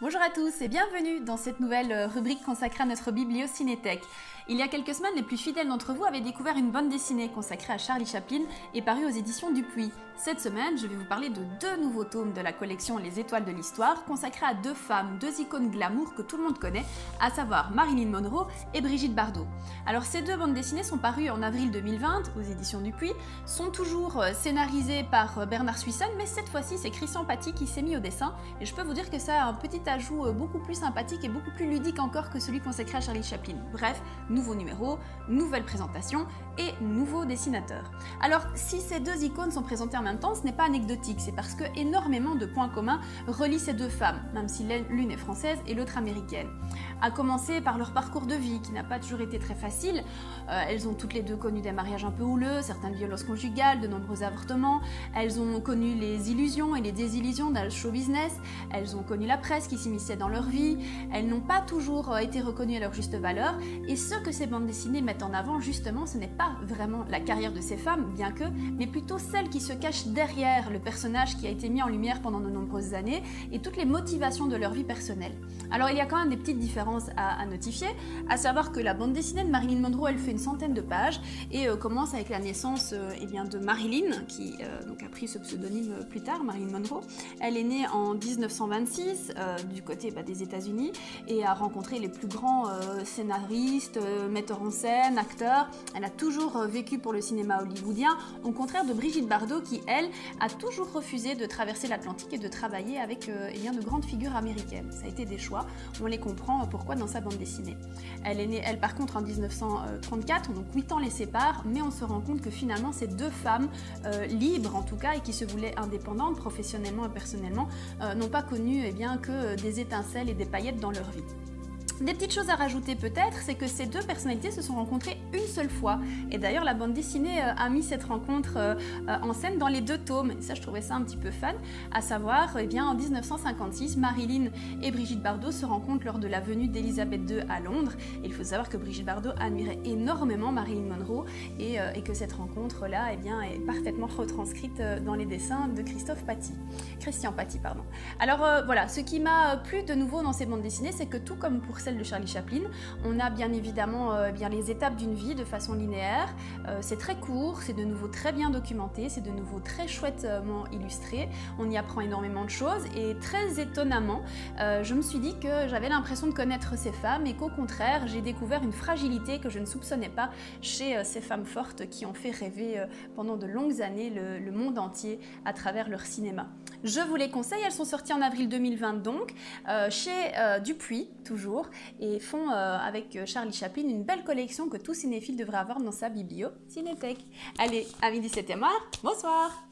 Bonjour à tous et bienvenue dans cette nouvelle rubrique consacrée à notre biblio-cinéthèque. Il y a quelques semaines, les plus fidèles d'entre vous avaient découvert une bande dessinée consacrée à Charlie Chaplin et parue aux éditions Dupuis. Cette semaine, je vais vous parler de deux nouveaux tomes de la collection Les Étoiles de l'Histoire, consacrés à deux femmes, deux icônes glamour que tout le monde connaît, à savoir Marilyn Monroe et Brigitte Bardot. Alors ces deux bandes dessinées sont parues en avril 2020 aux éditions Dupuis, sont toujours scénarisées par Bernard Suisson, mais cette fois-ci c'est Christian Paty qui s'est mis au dessin, et je peux vous dire que ça a un petit ajout beaucoup plus sympathique et beaucoup plus ludique encore que celui consacré à Charlie Chaplin. Bref, nouveau numéro, nouvelle présentation et nouveau dessinateur. Alors, si ces deux icônes sont présentées en même temps, ce n'est pas anecdotique, c'est parce que énormément de points communs relient ces deux femmes, même si l'une est française et l'autre américaine. À commencer par leur parcours de vie, qui n'a pas toujours été très facile. Elles ont toutes les deux connu des mariages un peu houleux, certaines violences conjugales, de nombreux avortements. Elles ont connu les illusions et les désillusions d'un show business. Elles ont connu la presse qui s'immisçait dans leur vie. Elles n'ont pas toujours été reconnues à leur juste valeur. Et ce que ces bandes dessinées mettent en avant, justement, ce n'est pas vraiment la carrière de ces femmes, bien que, mais plutôt celle qui se cache derrière le personnage qui a été mis en lumière pendant de nombreuses années et toutes les motivations de leur vie personnelle. Alors il y a quand même des petites différences à notifier, à savoir que la bande dessinée de Marilyn Monroe, elle fait une centaine de pages et commence avec la naissance de Marilyn, qui donc a pris ce pseudonyme plus tard, Marilyn Monroe. Elle est née en 1926 du côté des États-Unis et a rencontré les plus grands scénaristes, metteurs en scène, acteurs. Elle a toujours vécu pour le cinéma hollywoodien, au contraire de Brigitte Bardot qui, elle, a toujours refusé de traverser l'Atlantique et de travailler avec de grandes figures américaines. Ça a été des choix, on les comprend pourquoi dans sa bande dessinée. Elle est née, elle, par contre, en 1934, donc 8 ans les séparent, mais on se rend compte que finalement ces deux femmes, libres en tout cas, et qui se voulaient indépendantes professionnellement et personnellement, n'ont pas connu que des étincelles et des paillettes dans leur vie. Des petites choses à rajouter peut-être, c'est que ces deux personnalités se sont rencontrées une seule fois. Et d'ailleurs, la bande dessinée a mis cette rencontre en scène dans les deux tomes. Et ça, je trouvais ça un petit peu fun. À savoir, en 1956, Marilyn et Brigitte Bardot se rencontrent lors de la venue d'Elisabeth II à Londres. Et il faut savoir que Brigitte Bardot admirait énormément Marilyn Monroe et que cette rencontre-là est parfaitement retranscrite dans les dessins de Christian Paty. Alors voilà, ce qui m'a plu de nouveau dans ces bandes dessinées, c'est que tout comme pour celle de Charlie Chaplin, on a bien évidemment les étapes d'une vie de façon linéaire. C'est très court, c'est de nouveau très bien documenté, c'est de nouveau très chouettement illustré. On y apprend énormément de choses et très étonnamment, je me suis dit que j'avais l'impression de connaître ces femmes et qu'au contraire, j'ai découvert une fragilité que je ne soupçonnais pas chez ces femmes fortes qui ont fait rêver pendant de longues années le monde entier à travers leur cinéma. Je vous les conseille, elles sont sorties en avril 2020 donc, chez Dupuis toujours, et font avec Charlie Chaplin une belle collection que tout cinéphile devrait avoir dans sa biblio cinéthèque. Allez, amis du 7e art, bonsoir!